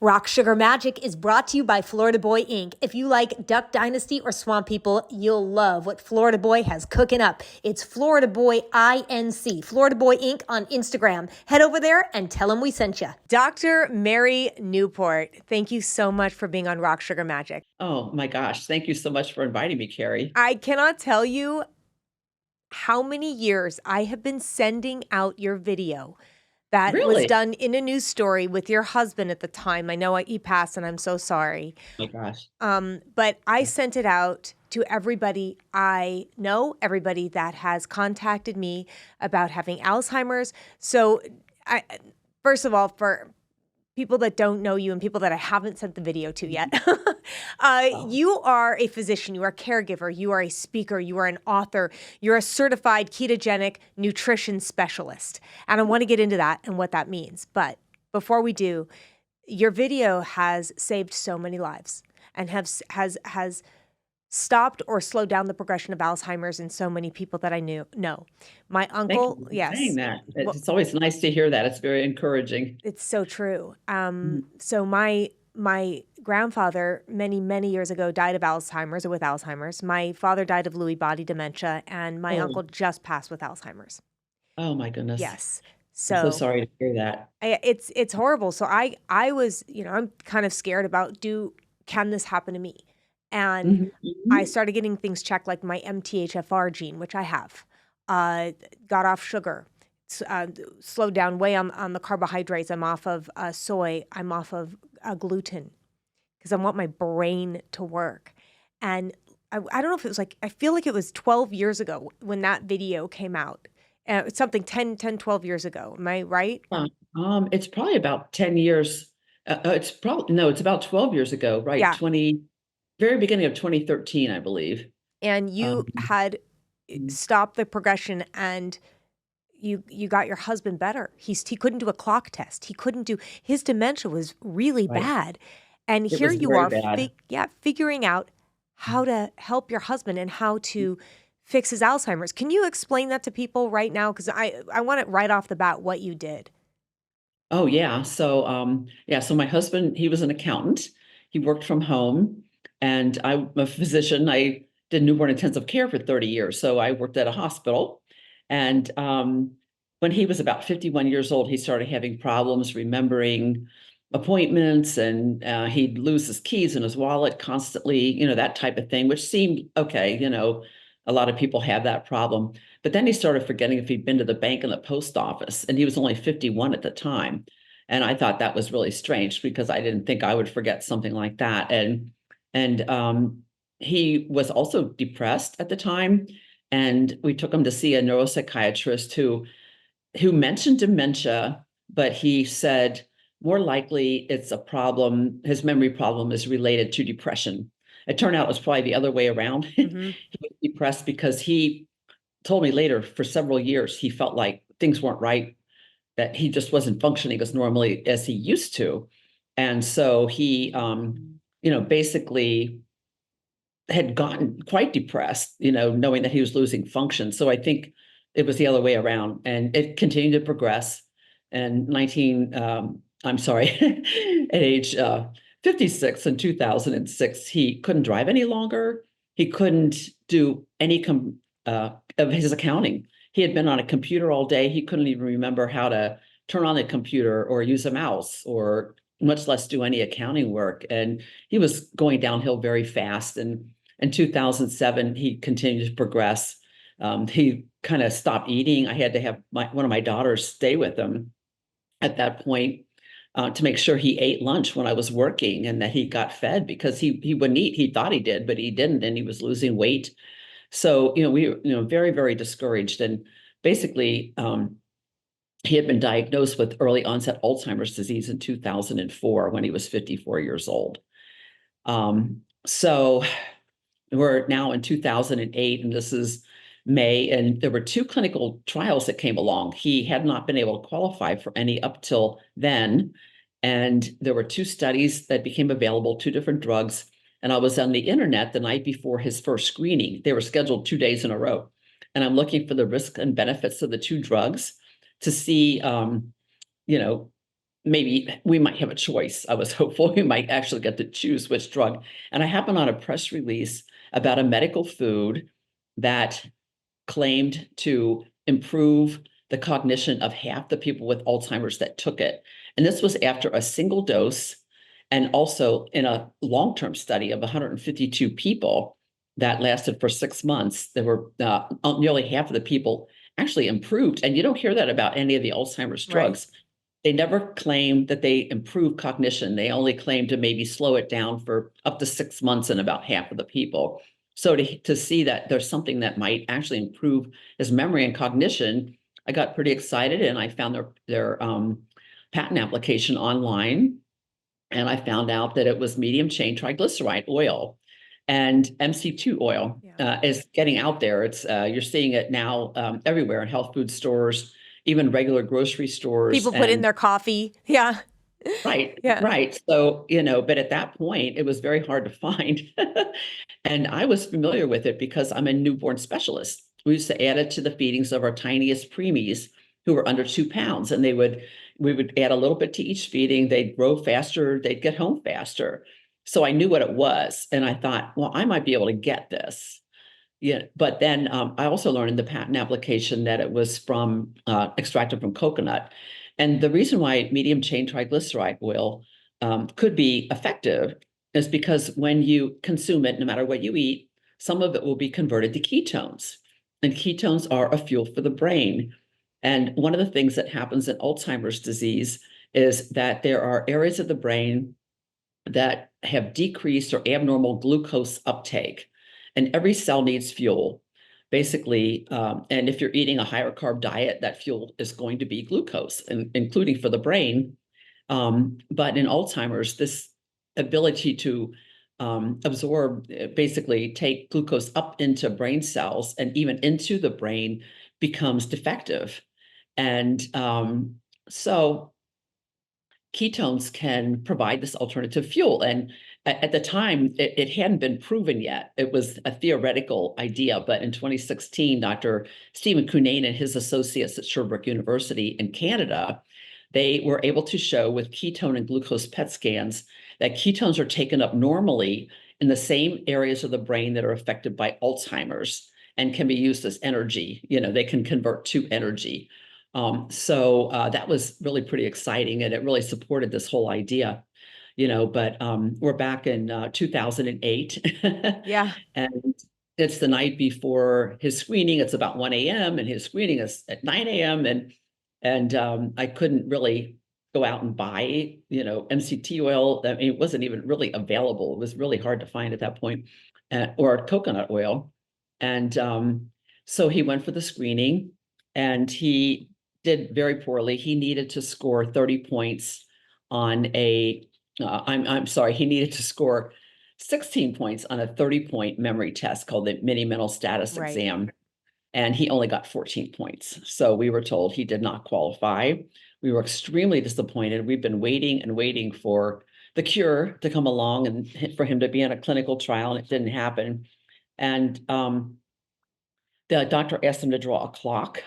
Rock Sugar Magic is brought to you by Florida Boy Inc. If you like Duck Dynasty or Swamp People, you'll love what Florida Boy has cooking up. It's Florida Boy INC, Florida Boy Inc. on Instagram. Head over there and tell them we sent you. Dr. Mary Newport, thank you so much for being on Rock Sugar Magic. Oh my gosh. Thank you so much for inviting me, Kerri. I cannot tell you how many years I have been sending out your video that was Really? done in a news story with your husband at the time. I know he passed and I'm so sorry. Oh my gosh. But I sent it out to everybody I know, everybody that has contacted me about having Alzheimer's. So first of all, for people that don't know you and people that I haven't sent the video to yet, you are a physician, you are a caregiver, you are a speaker, you are an author, you're a certified ketogenic nutrition specialist. And I want to get into that and what that means. But before we do, your video has saved so many lives and has stopped or slowed down the progression of Alzheimer's in so many people that I know. My uncle, Thank you for yes. saying that. Well, It's always nice to hear that. It's very encouraging. it's so true. Mhm. So my grandfather many years ago died of Alzheimer's or with Alzheimer's. My father died of Lewy body dementia, and my Oh, uncle just passed with Alzheimer's. oh my goodness. Yes. I'm so So sorry to hear that. it's horrible. So I was, I'm kind of scared about can this happen to me? And Mhm, I mhm. started getting things checked like my MTHFR gene, which I have. Got off sugar, slowed down way on the carbohydrates. I'm off of soy. I'm off of gluten because I want my brain to work. And I don't know if it was I feel like it was 12 years ago when that video came out. It's something 12 years ago. Am I right? Uh, it's probably about 10 years. It's probably, no, it's about 12 years ago, right? Yeah. 20, very beginning of 2013, I believe. And Um, you had mm, stopped the progression and you got your husband better. He couldn't do a clock test. He couldn't do his dementia was really right. bad. And It here was you very are bad. figuring out how to help your husband and how to fix his Alzheimer's. Can you explain that to people right now? Because I want it right off the bat what you did. Oh yeah. So my husband, he was an accountant. He worked from home, and I'm a physician. I did newborn intensive care for 30 years. So I worked at a hospital. And when he was about 51 years old, he started having problems remembering appointments, and he'd lose his keys and his wallet constantly, that type of thing, which seemed okay. A lot of people have that problem. But then he started forgetting if he'd been to the bank and the post office, and he was only 51 at the time. And I thought that was really strange because I didn't think I would forget something like that. And he was also depressed at the time. And we took him to see a neuropsychiatrist who mentioned dementia, but he said more likely it's a problem. His memory problem is related to depression. It turned out it was probably the other way around. Hmm. He was depressed because he told me later for several years he felt like things weren't right, that he just wasn't functioning as normally as he used to. And so he basically had gotten quite depressed, knowing that he was losing function. So I think it was the other way around, and it continued to progress. And I'm sorry, at age 56 in 2006, he couldn't drive any longer. He couldn't do any of his accounting. He had been on a computer all day. He couldn't even remember how to turn on the computer or use a mouse, or much less do any accounting work. And he was going downhill very fast. And in 2007, he continued to progress. He kind of stopped eating. I had to have one of my daughters stay with him at that point, to make sure he ate lunch when I was working and that he got fed, because he wouldn't eat. He thought he did, but he didn't, and he was losing weight. So, we were, very, very discouraged. And basically, he had been diagnosed with early onset Alzheimer's disease in 2004 when he was 54 years old. So we're now in 2008, and this is May, and there were two clinical trials that came along. He had not been able to qualify for any up till then. And there were two studies that became available, two different drugs. And I was on the internet the night before his first screening. They were scheduled 2 days in a row. And I'm looking for the risks and benefits of the two drugs to see, you know, maybe we might have a choice. I was hopeful we might actually get to choose which drug. And I happened on a press release about a medical food that claimed to improve the cognition of half the people with Alzheimer's that took it. And this was after a single dose and also in a long-term study of 152 people that lasted for 6 months. There were nearly half of the people actually improved. And you don't hear that about any of the Alzheimer's Right. drugs. They never claim that they improve cognition. They only claim to maybe slow it down for up to 6 months in about half of the people. So to see that there's something that might actually improve his memory and cognition, I got pretty excited, and I found their patent application online, and I found out that it was medium chain triglyceride oil, and MC2 oil Yeah. is getting out there. It's you're seeing it now everywhere in health food stores, even regular grocery stores, People put in and their coffee. Yeah. right, Yeah. right. So, but at that point, it was very hard to find. And I was familiar with it because I'm a newborn specialist. We used to add it to the feedings of our tiniest preemies who were under 2 pounds. And we would add a little bit to each feeding. They'd grow faster, they'd get home faster. So I knew what it was. And I thought, well, I might be able to get this. Yeah, but then I also learned in the patent application that it was from extracted from coconut. And the reason why medium chain triglyceride oil could be effective is because when you consume it, no matter what you eat, some of it will be converted to ketones. And ketones are a fuel for the brain. And one of the things that happens in Alzheimer's disease is that there are areas of the brain that have decreased or abnormal glucose uptake. And every cell needs fuel, basically. And if you're eating a higher carb diet, that fuel is going to be glucose, including for the brain. But in Alzheimer's, this ability to absorb, basically take glucose up into brain cells and even into the brain becomes defective. And so ketones can provide this alternative fuel. And at the time, it hadn't been proven yet. It was a theoretical idea. But in 2016, Dr. Stephen Cunnane and his associates at Sherbrooke University in Canada, they were able to show with ketone and glucose PET scans that ketones are taken up normally in the same areas of the brain that are affected by Alzheimer's and can be used as energy. They can convert to energy. So that was really pretty exciting, and it really supported this whole idea, but we're back in 2008. Yeah. And it's the night before his screening. It's about 1 a.m. and his screening is at 9 a.m. And I couldn't really go out and buy, MCT oil. I mean, it wasn't even really available. It was really hard to find at that point, or coconut oil. And so he went for the screening, and he did very poorly. He needed to score 30 points on I'm sorry, he needed to score 16 points on a 30-point memory test called the mini mental status Right. exam. And he only got 14 points. So we were told he did not qualify. We were extremely disappointed. We've been waiting and waiting for the cure to come along and for him to be in a clinical trial, and it didn't happen. And the doctor asked him to draw a clock,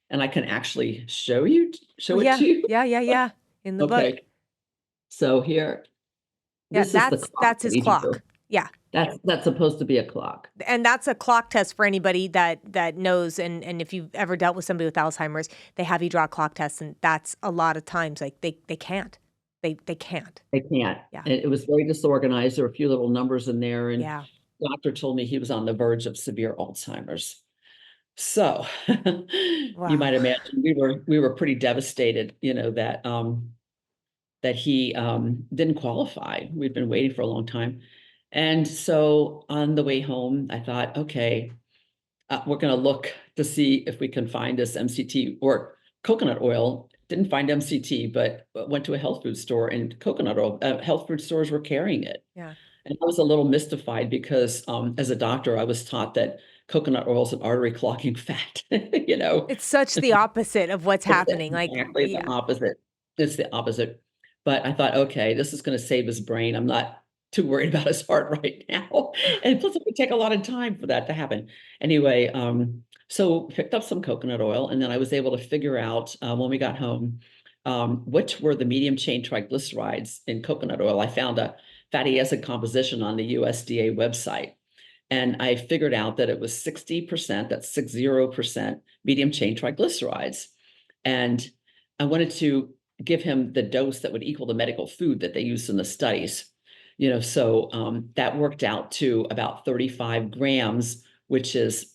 and I can actually show it Yeah. to you. Yeah. In the book. Okay, so here, Yeah, this is the clock that's that his he drew. clock. Yeah. That's supposed to be a clock. And that's a clock test for anybody that knows, and if you've ever dealt with somebody with Alzheimer's, they have you draw a clock test, and that's a lot of times like they can't. They can't. They can't. Yeah. And it was very disorganized. There were a few little numbers in there, and Yeah. the doctor told me he was on the verge of severe Alzheimer's. So you Wow. might imagine we were pretty devastated, that he didn't qualify. We'd been waiting for a long time. And so on the way home, I thought, okay, we're going to look to see if we can find this MCT or coconut oil. Didn't find MCT, but went to a health food store, and coconut oil, health food stores were carrying it. Yeah. And I was a little mystified because as a doctor, I was taught that coconut oil is an artery clogging fat, It's such the opposite of what's happening. Like, exactly the yeah. opposite. It's the opposite. But I thought, okay, this is going to save his brain. I'm not too worried about his heart right now. And plus, it would take a lot of time for that to happen. Anyway, so picked up some coconut oil, and then I was able to figure out when we got home which were the medium chain triglycerides in coconut oil. I found a fatty acid composition on the USDA website. And I figured out that it was 60%, that's 60% medium chain triglycerides. And I wanted to give him the dose that would equal the medical food that they used in the studies. So that worked out to about 35 grams, which is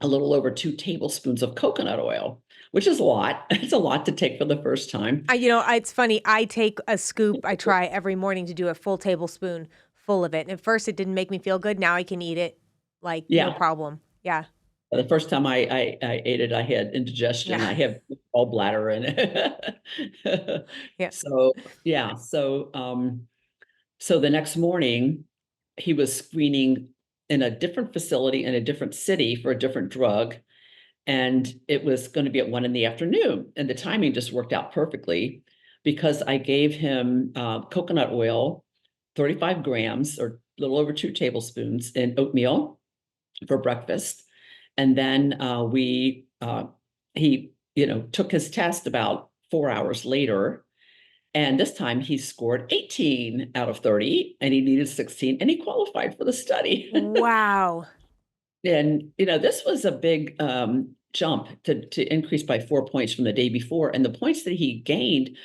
a little over 2 tablespoons of coconut oil, which is a lot. It's a lot to take for the first time. It's funny. I take a scoop. I try every morning to do a full tablespoon full of it. And at first it didn't make me feel good. Now I can eat it like no Yeah. problem. Yeah. The first time I ate it, I had indigestion. Yeah. I have gallbladder in it. Yeah. So yeah. So the next morning, he was screening in a different facility in a different city for a different drug. And it was going to be at 1 p.m. And the timing just worked out perfectly because I gave him coconut oil, 35 grams or a little over 2 tablespoons in oatmeal for breakfast. And then he took his test about 4 hours later. And this time he scored 18 out of 30 and he needed 16 and he qualified for the study. Wow. And, this was a big jump to increase by 4 points from the day before. And the points that he gained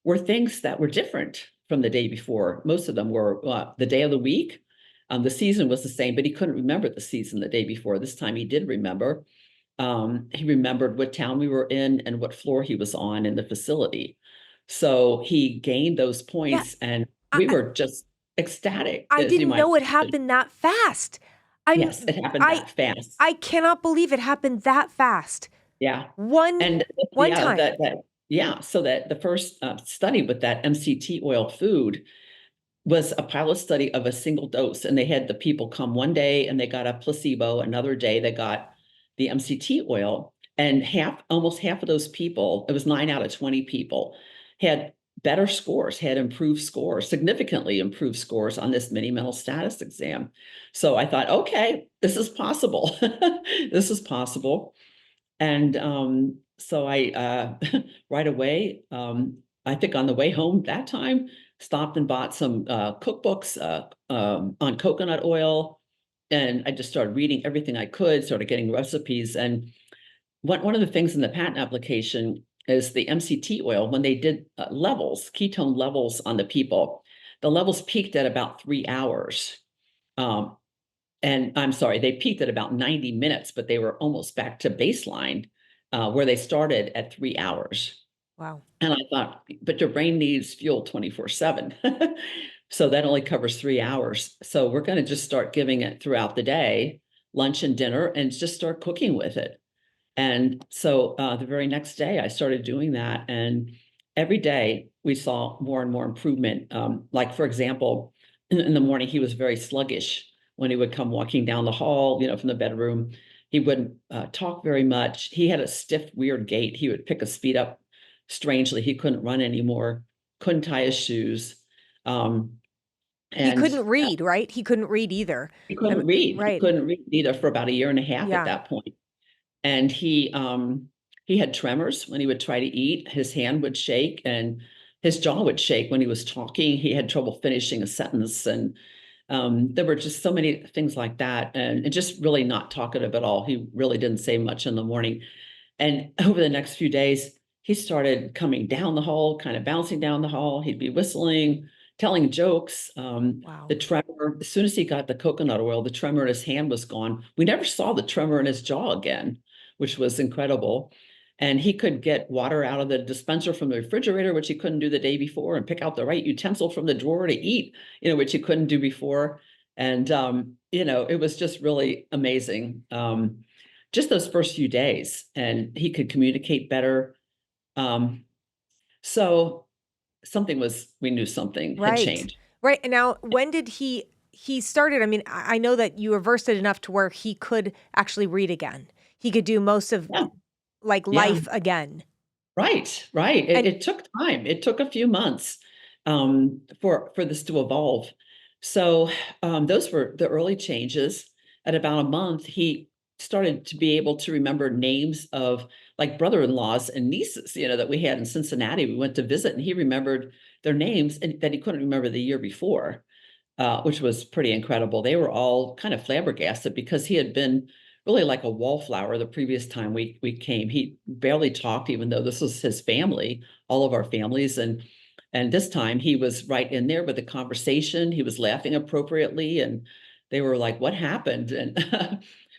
were things that were different from the day before. Most of them were the day of the week. The season was the same, but he couldn't remember the season the day before. This time he did remember. He remembered what town we were in and what floor he was on in the facility. So he gained those points, and we were just ecstatic. I as you didn't might know it imagine. happened that fast. Yes, it happened that fast. I cannot believe it happened that fast. Yeah. One And time. So that the first study with that MCT oil food was a pilot study of a single dose. And they had the people come one day and they got a placebo, another day they got the MCT oil. And almost half of those people, it was 9 out of 20 people, had better scores, had improved scores, significantly improved scores on this mini mental status exam. So I thought, okay, this is possible. This is possible. And so I right away, I think on the way home that time, stopped and bought some cookbooks on coconut oil. And I just started reading everything I could, started getting recipes. And one of the things in the patent application is the MCT oil, when they did ketone levels on the people, the levels peaked at about 3 hours. And I'm sorry, they peaked at about 90 minutes, but they were almost back to baseline where they started at 3 hours. Wow. And I thought, but your brain needs fuel 24/7. So that only covers 3 hours. So we're going to just start giving it throughout the day, lunch and dinner, and just start cooking with it. And so the very next day, I started doing that. And every day we saw more and more improvement. Like, for example, in the morning, he was very sluggish when he would come walking down the hall, from the bedroom. He wouldn't talk very much. He had a stiff, weird gait. He would pick his feet up strangely. He couldn't run anymore, couldn't tie his shoes. And he couldn't read, right? He couldn't read either. He couldn't read. Right. He couldn't read either for about 1.5 years Yeah. at that point. And he had tremors when he would try to eat. His hand would shake and his jaw would shake when he was talking. He had trouble finishing a sentence. And there were just so many things like that. And just really not talkative at all. He really didn't say much in the morning. And over the next few days, he started coming down the hall, kind of bouncing down the hall. He'd be whistling, telling jokes. Wow. The tremor, as soon as he got the coconut oil, the tremor in his hand was gone. We never saw the tremor in his jaw again, which was incredible. And he could get water out of the dispenser from the refrigerator, which he couldn't do the day before, and pick out the right utensil from the drawer to eat, which he couldn't do before. And, it was just really amazing. Just those first few days, and he could communicate better. So we knew something had changed. Right. And now, when did he started? I mean, I know that you reversed it enough to where he could actually read again. He could do most of life again. Right. It took time. It took a few months for this to evolve. So those were the early changes. At about a month, he started to be able to remember names of like brother-in-laws and nieces, that we had in Cincinnati. We went to visit, and he remembered their names and that he couldn't remember the year before, which was pretty incredible. They were all kind of flabbergasted because he had been really like a wallflower the previous time we came. He barely talked, even though this was his family, all of our families. And this time he was right in there with the conversation. He was laughing appropriately, and they were like, "What happened?" And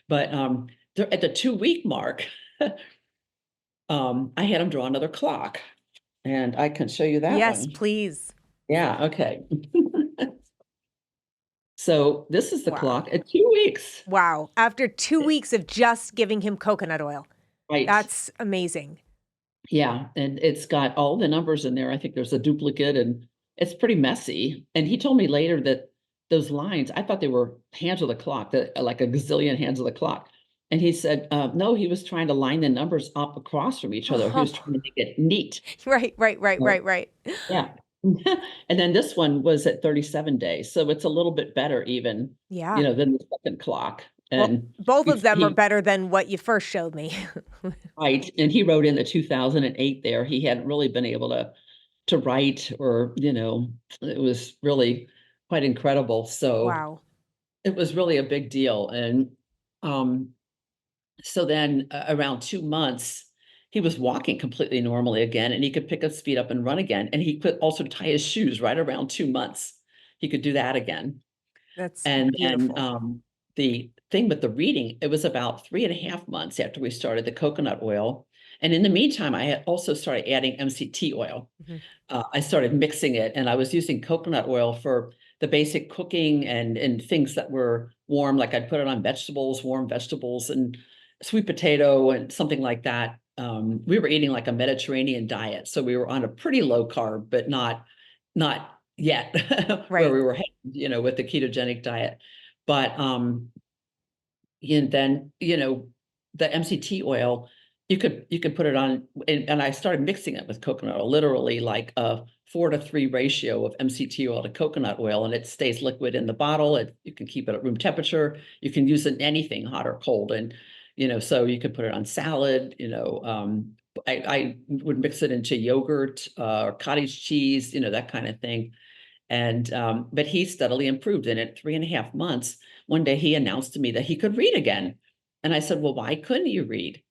but at the 2-week mark, I had him draw another clock, and I can show you that Yes, one. please. Yeah, okay. So this is the Wow. clock at 2 weeks. Wow. After 2 weeks of just giving him coconut oil. Right. That's amazing. Yeah, and it's got all the numbers in there. I think there's a duplicate, and it's pretty messy. And he told me later that those lines, I thought they were hands of the clock, that like a gazillion hands of the clock. And he said, no, he was trying to line the numbers up across from each other. He was Oh, trying to make it neat. right, right, right, So, right, right. yeah. And then this one was at 37 days. So it's a little bit better even, Yeah. than the second clock. Well, And both of them are he better than what you first showed me. right. And he wrote in the 2008 there. He hadn't really been able to write, or, it was really quite incredible. So Wow. it was really a big deal. And um, so then around 2 months, he was walking completely normally again, and he could pick his feet up and run again. And he could also tie his shoes right around 2 months. He could do that again. That's And then beautiful. the thing with the reading, it was about 3.5 months after we started the coconut oil. And in the meantime, I had also started adding MCT oil. Mhm. I started mixing it, and I was using coconut oil for the basic cooking and things that were warm, like I'd put it on vegetables, warm vegetables, and sweet potato and something like that. We were eating like a Mediterranean diet, so we were on a pretty low carb, but not yet where Right. we were headed, with the ketogenic diet. But and then, the MCT oil, you could put it on, and I started mixing it with coconut oil, literally like a 4-to-3 ratio of MCT oil to coconut oil, and it stays liquid in the bottle. You can keep it at room temperature. You can use it in anything, hot or cold. And, so you could put it on salad, I would mix it into yogurt, or cottage cheese, that kind of thing. And but he steadily improved. And at 3.5 months, one day he announced to me that he could read again. And I said, "Well, why couldn't you read?"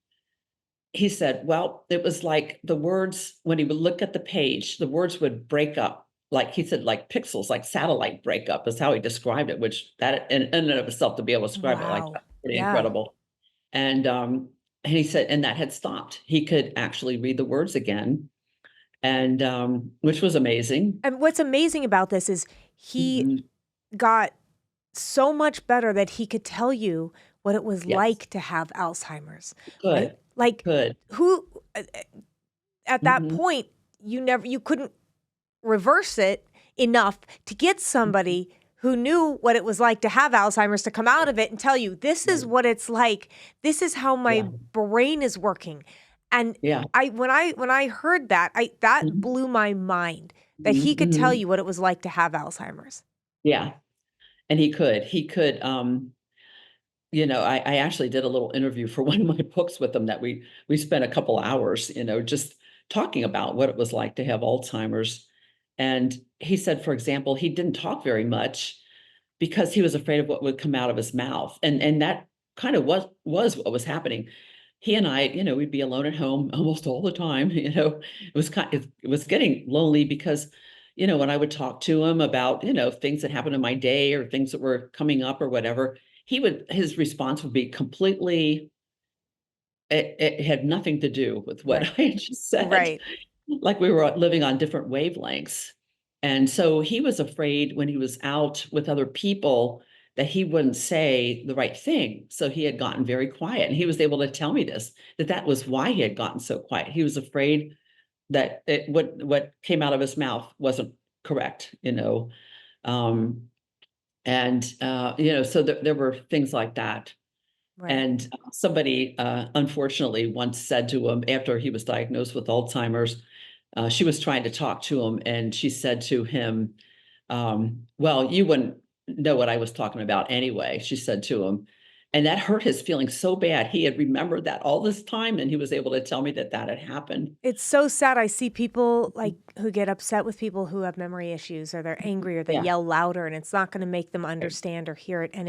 He said, "Well, it was like the words, when he would look at the page, the words would break up. Like he said, like pixels, like satellite breakup is how he described it, which that in and of itself, to be able to describe it like Wow. that, pretty Yeah. incredible." And he said, and that had stopped. He could actually read the words again. And which was amazing. And what's amazing about this is he Mhm. got so much better that he could tell you what it was Yes, like to have Alzheimer's, right? good, Like good. who at that Mhm. point you couldn't reverse it enough to get Mhm. somebody who knew what it was like to have Alzheimer's to come out of it and tell you, this is Right. what it's like. This is how my Yeah, brain is working. And yeah. when I heard that, that Mhm, blew my mind that mhm, he could tell mhm. you what it was like to have Alzheimer's. Yeah, and he could, I actually did a little interview for one of my books with him that we spent a couple hours, just talking about what it was like to have Alzheimer's. And he said, for example, he didn't talk very much because he was afraid of what would come out of his mouth. And that kind of was what was happening. He and I, we'd be alone at home almost all the time. It was getting lonely because, when I would talk to him about, things that happened in my day or things that were coming up or whatever, his response would be completely, it had nothing to do with what Right. I had just said, Right. like we were living on different wavelengths. And so he was afraid when he was out with other people that he wouldn't say the right thing. So he had gotten very quiet. And he was able to tell me this, that was why he had gotten so quiet. He was afraid that what came out of his mouth wasn't correct, Um, and so there were things like that. Right. And somebody, unfortunately, once said to him after he was diagnosed with Alzheimer's, she was trying to talk to him, and she said to him, "Well, you wouldn't know what I was talking about anyway," she said to him. And that hurt his feelings so bad. He had remembered that all this time, and he was able to tell me that that had happened. It's so sad. I see people like who get upset with people who have memory issues or they're angry or they Yeah, yell louder and it's not going to make them right, understand or hear it. And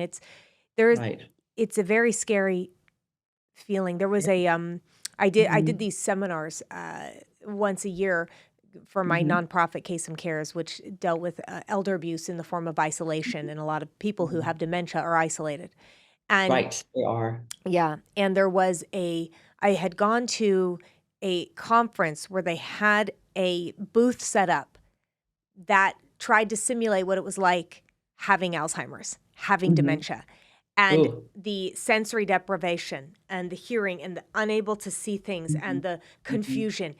there's right. it's a very scary feeling. There was Yeah. I did Mhm, these seminars once a year for my mhm, nonprofit Kasem Cares, which dealt with elder abuse in the form of isolation, and a lot of people who mhm. have dementia are isolated. And Right, they are. yeah, and I had gone to a conference where they had a booth set up that tried to simulate what it was like having Alzheimer's, having Mhm. dementia, and Ooh. the sensory deprivation and the hearing and the unable to see things and Mhm, the mhm, confusion.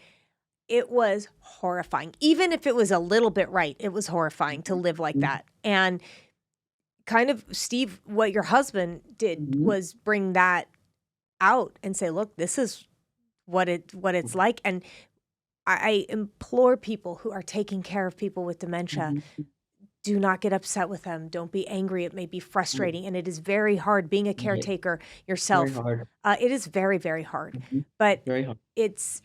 It was horrifying. Even if it was a little bit right, it was horrifying to mhm, live like mhm, that. And kind of, Steve, what your husband did mhm, was bring that out and say, "Look, this is what it's like." And I implore people who are taking care of people with dementia, mhm, do not get upset with them. Don't be angry. It may be mhm. frustrating, and it is very hard being a Right, caretaker very yourself. hard. It is very, very hard, Mhm, but very hard. it's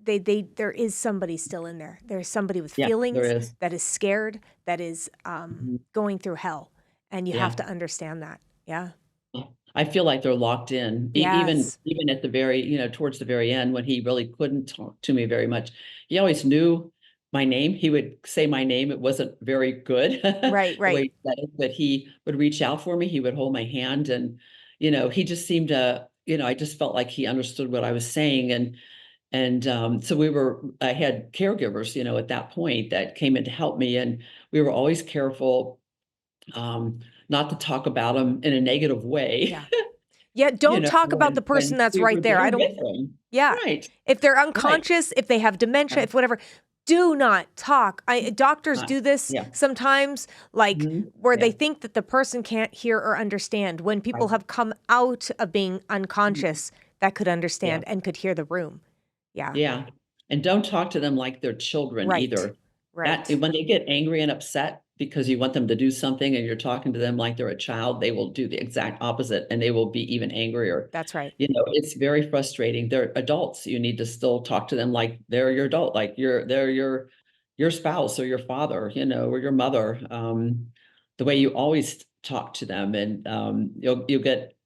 there is somebody still in there. There's somebody with Yeah, there feelings is. that is scared, that is Mhm, going through hell, and you have yeah. to understand that. Yeah. Yeah. I feel like they're locked in. Even Yes. even at the very, towards the very end when he really couldn't talk to me very much, he always knew my name. He would say my name. It wasn't very good Right. the way Right. he said it, but he would reach out for me. He would hold my hand, and he just seemed to, I just felt like he understood what I was saying, and so I had caregivers, at that point that came in to help me, and we were always careful um, not to talk about him in a negative way. Yeah. Yeah. Don't talk about the person When that's we right were there. there I don't. with them. Yeah. Right, If they're right. unconscious, if they have dementia, Yeah, if whatever, do not talk. Doctors uh, do this yeah, sometimes, like mhm, where they yeah, think that the person can't hear or understand. When people right, have come out of being mhm, unconscious, that could yeah, understand and could hear the room. Yeah. yeah, and don't talk to them like they're children Right. either. That Right. when they get angry and upset because you want them to do something and you're talking to them like they're a child, they will do the exact opposite, and they will be even angrier. That's right. It's very frustrating. They're adults. You need to still talk to them like they're your adult, like they're your spouse or your father, or your mother. The way you always talk to them, and you'll get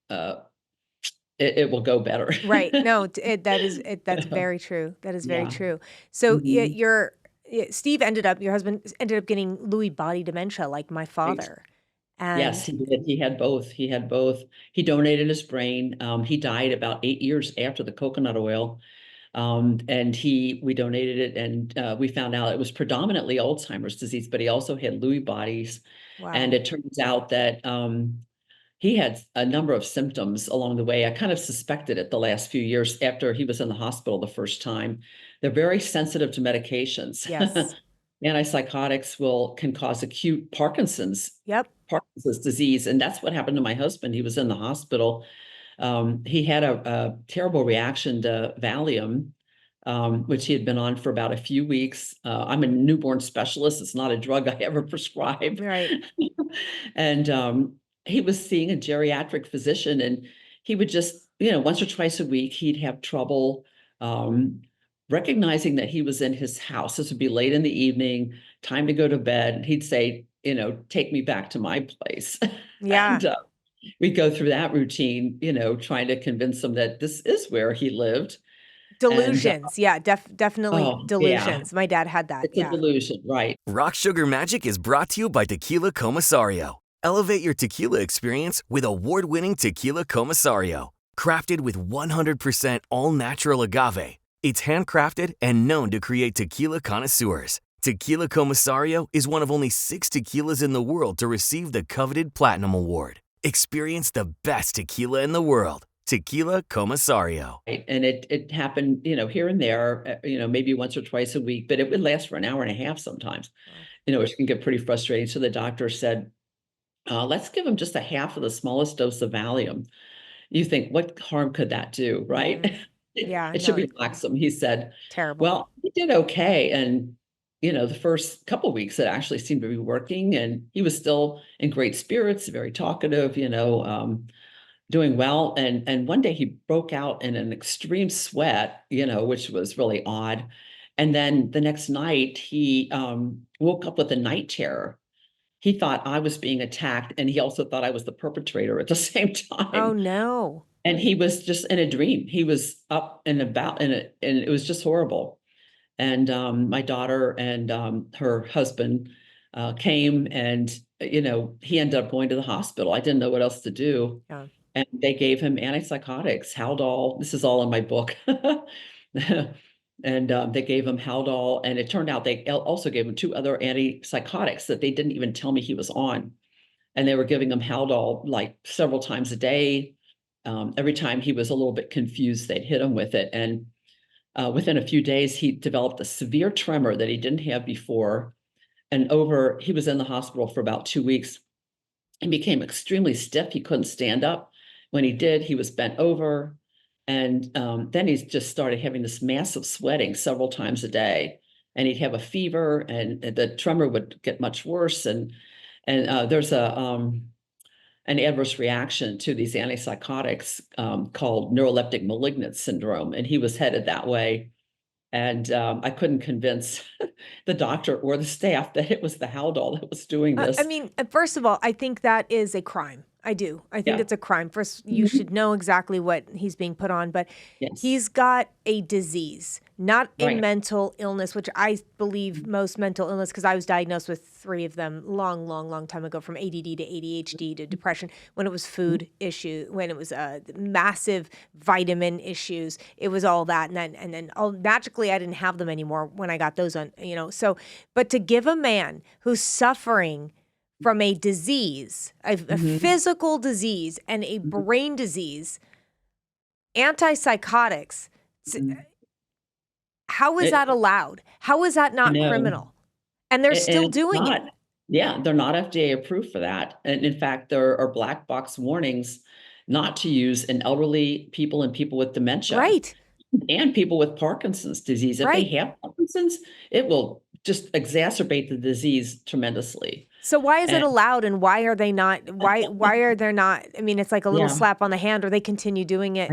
it will go better. Right. No, that's very true. That is very Yeah. true. So Mhm. Steve your husband ended up getting Lewy body dementia like my Right. father. Yes, And he did. He had both. He had both. He donated his brain. He died about 8 years after the coconut oil. And we donated it, and we found out it was predominantly Alzheimer's disease, but he also had Lewy bodies. And wow. it turns out that he had a number of symptoms along the way. I kind of suspected it the last few years after he was in the hospital the first time. They're very sensitive to medications. Yes. Antipsychotics can cause acute Yep. Parkinson's disease, and that's what happened to my husband. He was in the hospital. He had a terrible reaction to Valium, which he had been on for about a few weeks. I'm a newborn specialist. It's not a drug I ever prescribe. Right. And he was seeing a geriatric physician, and he would just, once or twice a week, he'd have trouble recognizing that he was in his house. This would be late in the evening, time to go to bed. He'd say, take me back to my place. Yeah. And we go through that routine, trying to convince him that this is where he lived. And Delusions. Yeah, definitely oh, yeah, delusions. My dad had that. it's a Yeah. delusion, right? Rock Sugar Magic is brought to you by Tequila Comisario. Elevate your tequila experience with award-winning Tequila Comisario. Crafted with 100% all-natural agave, it's handcrafted and known to create tequila connoisseurs. Tequila Comisario is one of only 6 tequilas in the world to receive the coveted Platinum Award. Experience the best tequila in the world. Tequila Comisario. Right, and it happened, here and there, maybe once or twice a week, but it would last for an hour and a half sometimes, Wow. which can get pretty frustrating. So the doctor said, let's give him just a half of the smallest dose of Valium. You think, what harm could that do, right? Mm. Yeah, It should no, relax him. He said, terrible. well, he did okay. And, the first couple of weeks, it actually seemed to be working, and he was still in great spirits, very talkative, doing well. And one day he broke out in an extreme sweat, which was really odd. And then the next night he woke up with a night terror. He thought I was being attacked, and he also thought I was the perpetrator at the same Oh time. no. And he was just in a dream. He was up and about in it, and it was just horrible. And my daughter and her husband came, and he ended up going to the hospital. I didn't know what else to do, Yeah. and they gave him antipsychotics, Haldol. This is all in my book. And they gave him Haldol, and it turned out they also gave him two other antipsychotics that they didn't even tell me he was on. And they were giving him Haldol like several times a day. Every time he was a little bit confused, they'd hit him with it. And within a few days, he developed a severe tremor that he didn't have before. And he was in the hospital for about 2 weeks and became extremely stiff. He couldn't stand up. When he did, he was bent over. And then he just started having this massive sweating several times a day. And he'd have a fever, and the tremor would get much worse. And there's an adverse reaction to these antipsychotics called neuroleptic malignant syndrome, and he was headed that way. And I couldn't convince the doctor or the staff that it was the Haldol that was doing I this. mean, first of all, I think that is a crime. I do. I think Yeah. it's a crime. First, you should know exactly what he's being put on, but Yes. he's got a disease, not a Right. mental illness, which I believe most mental illness, because I was diagnosed with 3 of them long time ago, from ADD to ADHD to depression, when it was food issue, when it was massive vitamin issues. It was all that. And then magically I didn't have them anymore when I got those on, so, but to give a man who's suffering from a disease, a physical disease and a brain disease, antipsychotics, how is that allowed? How is that not know. criminal? And they're still it's doing it. not. Yeah, they're not FDA approved for that. And in fact, there are black box warnings not to use in elderly people and people with dementia. Right. And people with Parkinson's disease. If they Right. have Parkinson's, it will just exacerbate the disease tremendously. So why is it And- allowed, and why are they not? Why are there not? I mean, it's like a little Yeah. slap on the hand, or they continue doing it.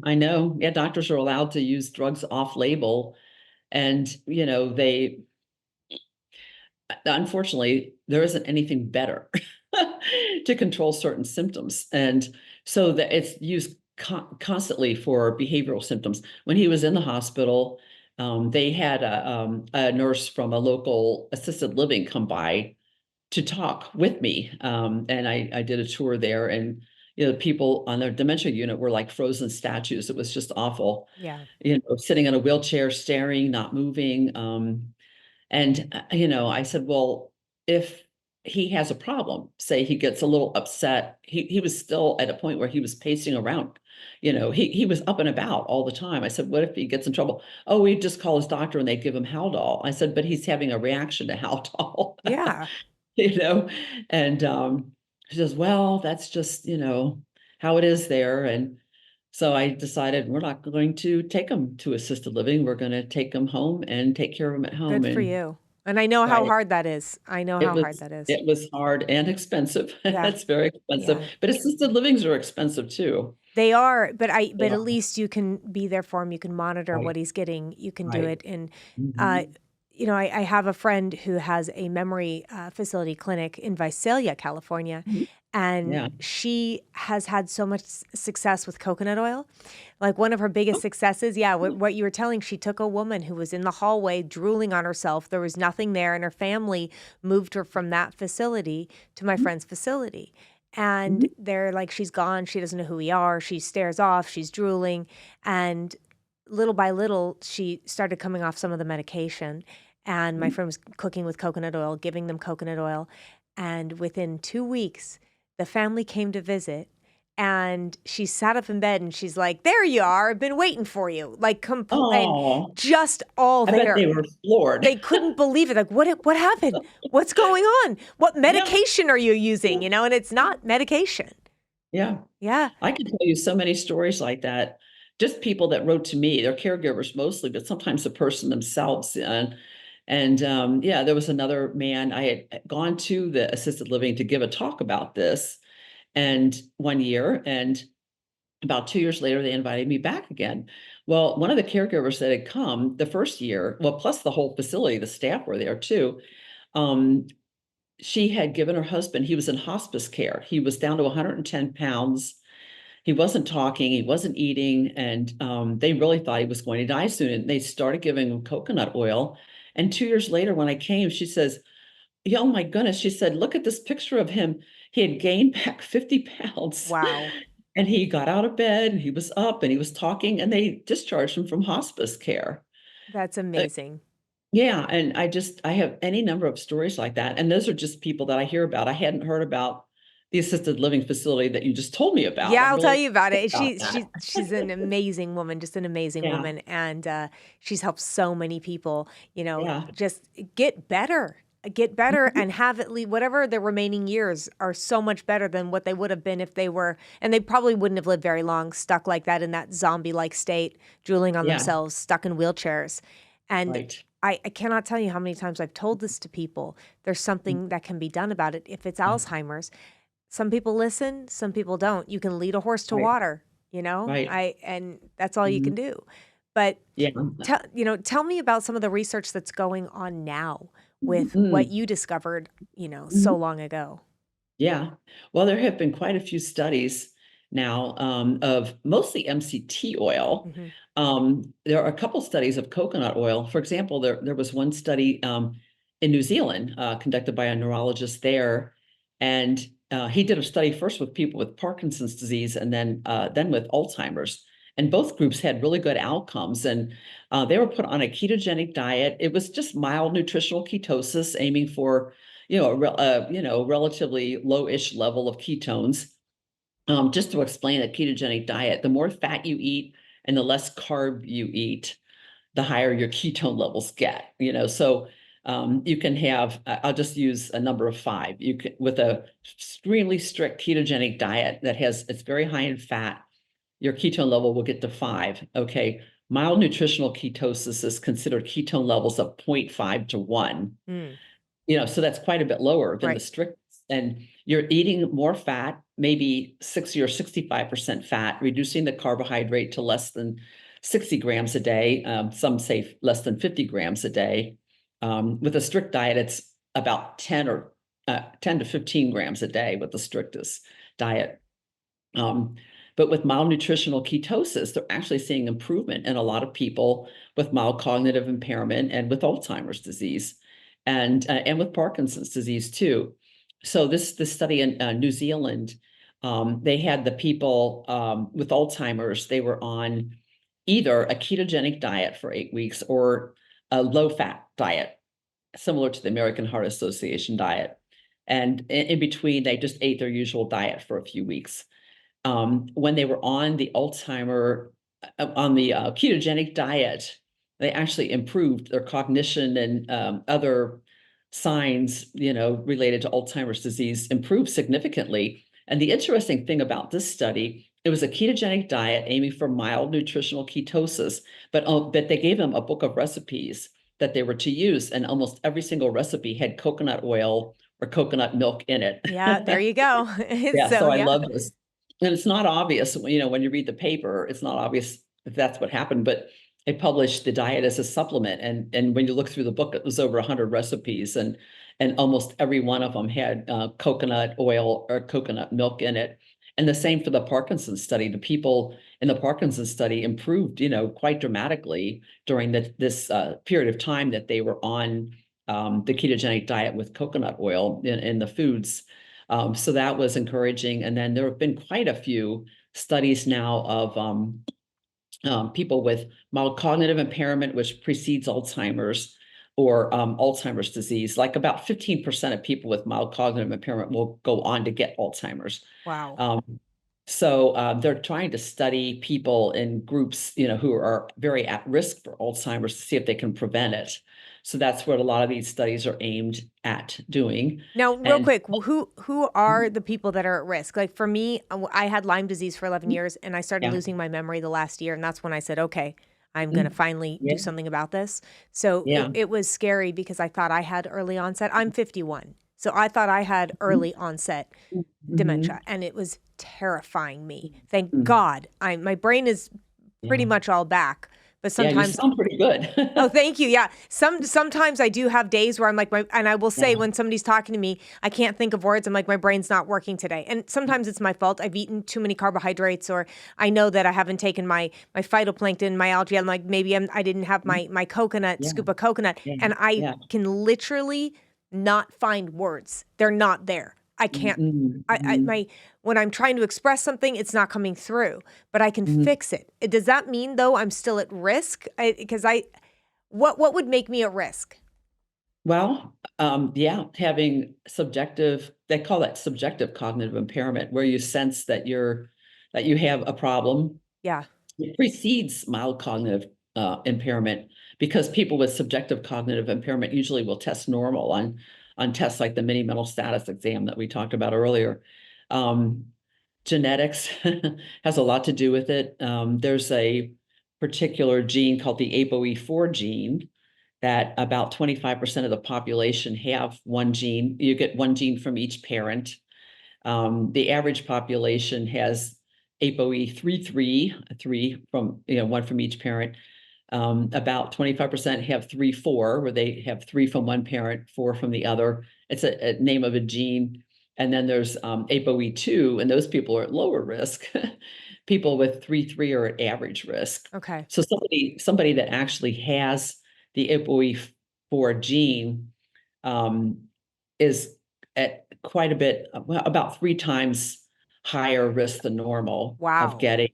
I know. Yeah, doctors are allowed to use drugs off label, and unfortunately, there isn't anything better to control certain symptoms. And so that it's used constantly for behavioral symptoms. When he was in the hospital, they had a nurse from a local assisted living come by to talk with me. And I did a tour there, and people on their dementia unit were like frozen statues. It was just awful. Yeah. Sitting in a wheelchair, staring, not moving. And I said, well, if he has a problem, say he gets a little upset, he was still at a point where he was pacing around. He was up and about all the time. I said, what if he gets in trouble? Oh, we just call his doctor and they give him Haldol. I said, but he's having a reaction to Haldol. Yeah. And she says, well, that's just, how it is there. And so I decided we're not going to take him to assisted living. We're going to take him home and take care of him at home. Good for you. And I know how hard that is. I know how hard that is. It was hard and expensive. Yeah. It's very expensive. Yeah. But assisted livings are expensive too. They are, but Yeah. at least you can be there for him. You can monitor Right. what he's getting. You can do Right. it. And Mhm. I have a friend who has a memory facility clinic in Visalia, California, Mhm. and Yeah. she has had so much success with coconut oil. Like, one of her biggest successes, what you were telling, she took a woman who was in the hallway drooling on herself. There was nothing there, and her family moved her from that facility to my friend's facility. And they're like, she's gone. She doesn't know who we are. She stares off. She's drooling. And little by little, she started coming off some of the medication. And my friend was cooking with coconut oil, giving them coconut oil. And within 2 weeks, the family came to visit. And she sat up in bed and she's like, there you are. I've been waiting for you. Like, Oh, just all I bet there. they were floored. They couldn't believe it. Like, what happened? What's going on? What medication are you using? And it's not medication. Yeah. Yeah. I can tell you so many stories like that. Just people that wrote to me, they're caregivers mostly, but sometimes the person themselves. And there was another man. I had gone to the assisted living to give a talk about this, and one year, and About 2 years later, they invited me back again. Well, one of the caregivers that had come the first year, well, plus the whole facility, the staff were there too. Um, she had given her husband, he was in hospice care. He was down to 110 pounds. He wasn't talking, he wasn't eating, and they really thought he was going to die soon. And they started giving him coconut oil. And 2 years later, when I came, she says, "Yeah, oh my goodness," she said, "look at this picture of him. He had gained back 50 pounds." Wow. And he got out of bed and he was up and he was talking, and they discharged him from hospice care. That's Uh, amazing. yeah, and I have any number of stories like that, and those are just people that I hear about. I hadn't heard about the assisted living facility that you just told me about. Yeah, I'm I'll tell really you about it. about She that. she she's an amazing woman, just an amazing Yeah, woman, and she's helped so many people. yeah. Just get better, Mhm. and have at least whatever the remaining years are so much better than what they would have been if they were, and they probably wouldn't have lived very long, stuck like that in that zombie-like state, drooling on Yeah, themselves, stuck in wheelchairs, and. right. I cannot tell you how many times I've told this to people. There's Mm, something that can be done about it. If it's yeah, Alzheimer's, some people listen, some people don't. You can lead a horse to right, water, you know? right. And that's all you can Mhm. do. But Yeah. tell me about some of the research that's going on now with what Mhm, you discovered, so mhm. long ago. Yeah. Well, there have been quite a few studies now of mostly MCT oil. Mhm. There are a couple studies of coconut oil. For example, there was one study in New Zealand conducted by a neurologist there, and he did a study first with people with Parkinson's disease, and then with Alzheimer's. And both groups had really good outcomes, and they were put on a ketogenic diet. It was just mild nutritional ketosis, aiming for relatively low-ish level of ketones. Just to explain a ketogenic diet, the more fat you eat and the less carb you eat, the higher your ketone levels get. So you can have, I'll just use a number of five. You can, with a extremely strict ketogenic diet it's very high in fat, your ketone level will get to 5. Okay. Mild nutritional ketosis is considered ketone levels of 0.5 to 1. Mm, So that's quite a bit lower than the right. strict, and you're eating more fat, maybe 60 or 65% fat, reducing the carbohydrate to less than 60 grams a day. Some say less than 50 grams a day. With a strict diet, it's about 10 to 15 grams a day with the strictest diet. Um, but with mild nutritional ketosis, they're actually seeing improvement in a lot of people with mild cognitive impairment and with Alzheimer's disease, and with Parkinson's disease too. So this study in New Zealand, they had the people with Alzheimer's. They were on either a ketogenic diet for 8 weeks or a low-fat diet, similar to the American Heart Association diet. And in between, they just ate their usual diet for a few weeks. When they were on the ketogenic diet, they actually improved their cognition, and other signs, related to Alzheimer's disease improved significantly. And the interesting thing about this study, it was a ketogenic diet aiming for mild nutritional ketosis, but they gave them a book of recipes that they were to use, and almost every single recipe had coconut oil or coconut milk in it. Yeah, there you go. Yeah, So so I yeah. love this. And it's not obvious, when you read the paper, it's not obvious if that's what happened, but they published the diet as a supplement. And when you look through the book, it was over 100 recipes, and almost every one of them had coconut oil or coconut milk in it. And the same for the Parkinson's study. The people in the Parkinson's study improved, quite dramatically during this period of time that they were on the ketogenic diet with coconut oil in the foods. So that was encouraging. And then there have been quite a few studies now of people with mild cognitive impairment, which precedes Alzheimer's, or Alzheimer's disease. Like about 15% of people with mild cognitive impairment will go on to get Alzheimer's. Wow. So they're trying to study people in groups, who are very at risk for Alzheimer's, to see if they can prevent it. So that's what a lot of these studies are aimed at doing. Now, real And quick, who are the people that are at risk? Like for me, I had Lyme disease for 11 years and I started yeah. losing my memory the last year, and that's when I said, "Okay, I'm going to Mm, finally yeah, do something about this." So yeah. it was scary because I thought I had early onset. I'm 51. So I thought I had early onset Mhm. dementia, and it was terrifying me. Thank Mhm. God, my brain is pretty Yeah. much all back, but Yeah, you sometimes. sound pretty good. Oh, thank you. Yeah. Sometimes I do have days where I'm like and I will say Yeah. when somebody's talking to me, I can't think of words. I'm like, my brain's not working today. And sometimes it's my fault. I've eaten too many carbohydrates, or I know that I haven't taken my phytoplankton, my algae. I'm like, maybe I didn't have my coconut, Yeah. scoop of coconut. Yeah. And I Yeah. can literally not find words. They're not there. I can't. Mhm. Mhm. When I'm trying to express something, it's not coming through, but I can Mhm. fix it. Does that mean though I'm still at risk? Because what would make me at risk? Well, yeah, having subjective, they call that subjective cognitive impairment, where you sense that you have a problem. Yeah. It precedes mild cognitive impairment, because people with subjective cognitive impairment usually will test normal on tests like the mini mental status exam that we talked about earlier. Um, Genetics has a lot to do with it. There's a particular gene called the ApoE4 gene that about 25% of the population have one gene. You get one gene from each parent. The average population has ApoE33, three from, one from each parent. About 25% have 3-4, where they have three from one parent, four from the other. It's a name of a gene. And then there's ApoE2, and those people are at lower risk. People with 3-3 are at average risk. Okay. So somebody that actually has the ApoE4 gene um, is at quite a bit, well, about 3 times higher risk than normal of Wow. getting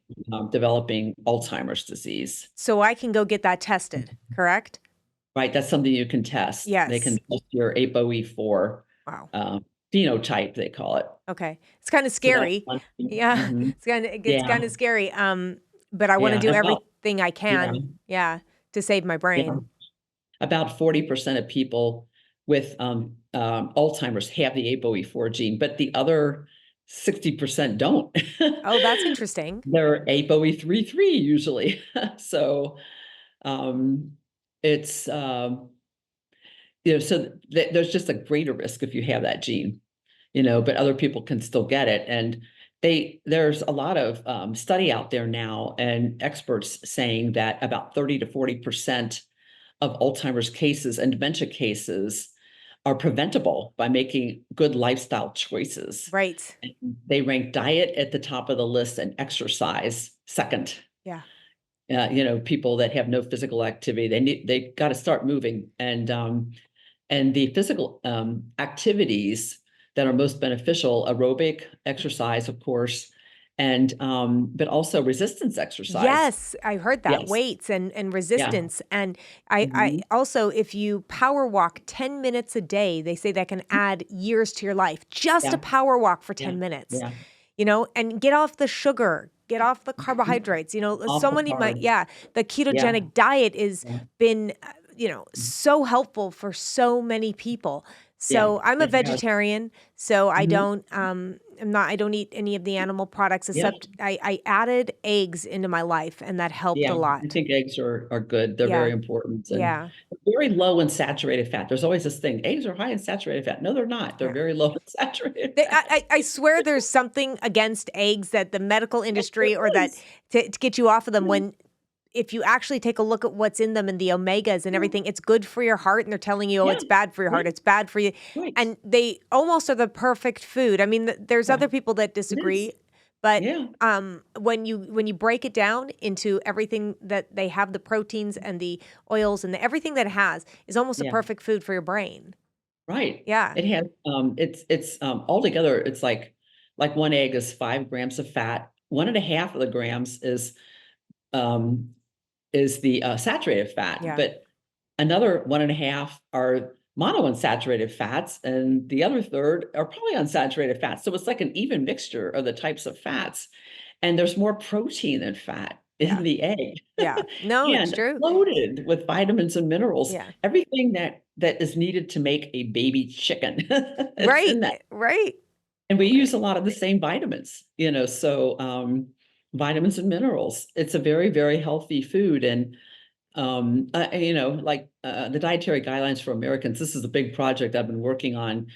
developing Alzheimer's disease. So I can go get that tested, correct? Right, that's something you can test. They can Yes. test your ApoE4 Wow. uh, phenotype, they call it. Okay. It's kind of So that's scary. one thing. Yeah. Mhm. It's Yeah, kind of scary. But I want to yeah, do everything I yeah, can, yeah, to save my yeah. brain. About 40% of people with Alzheimer's have the ApoE4 gene, but the other 60% don't. Oh, that's interesting. They're ApoE33 usually. So um, it's so there's just a greater risk if you have that gene, but other people can still get it. And there's a lot of study out there now, and experts saying that about 30 to 40% of Alzheimer's cases and dementia cases are preventable by making good lifestyle choices. Right. And they rank diet at the top of the list and exercise second. Yeah. People that have no physical activity, they got to start moving. And the physical activities that are most beneficial, aerobic exercise, of course, and but also resistance exercise. Yes, I heard that. Yes. Weights and Yeah. resistance. And I Mhm. also, if you power walk 10 minutes a day, they say that can add years to your life. Just a Yeah. power walk for Yeah. 10 minutes, Yeah. and get off the sugar, get off the Mhm. carbohydrates. Off So the many, carbs. the Yeah. ketogenic diet is Yeah. been, so helpful for so many people. Yeah. So I'm a It has. vegetarian, so I Mhm. don't I don't eat any of the animal products, Yeah. except I added eggs into my life, and that helped a Yeah. I lot. think eggs are good. They're very Yeah. important and Yeah. very low in saturated fat. There's always this thing, eggs are high in saturated fat. No, they're not. They're Yeah. very low in saturated They, fat. I swear there's something against eggs that the medical Yes, there industry, or that is. to get you off of them, Yeah. when if you actually take a look at what's in them and the omegas and Yeah. everything, it's good for your heart, and they're telling you, oh, Yeah. it's bad for your heart, Right. it's bad for you. Right. And they almost are the perfect food. I mean, there's Yeah. other people that It is. disagree, but Yeah. when you break it down into everything that they have, the proteins and the oils and everything that it has is almost a Yeah. perfect food for your brain. Right. Yeah. It has, it's altogether, it's like one egg is 5 grams of fat. 1.5 of the grams um, is the saturated fat, Yeah. but another 1.5 are monounsaturated fats, and the other third are polyunsaturated fats. So it's like an even mixture of the types of fats, and there's more protein than fat in Yeah. the egg, Yeah. No, it's and true. loaded with vitamins and minerals. Yeah. Everything that is needed to make a baby chicken is Right. in that. Right. And we use a lot of the same vitamins, so vitamins and minerals. It's a very, very healthy food, and The dietary guidelines for Americans, this is a big project I've been working on.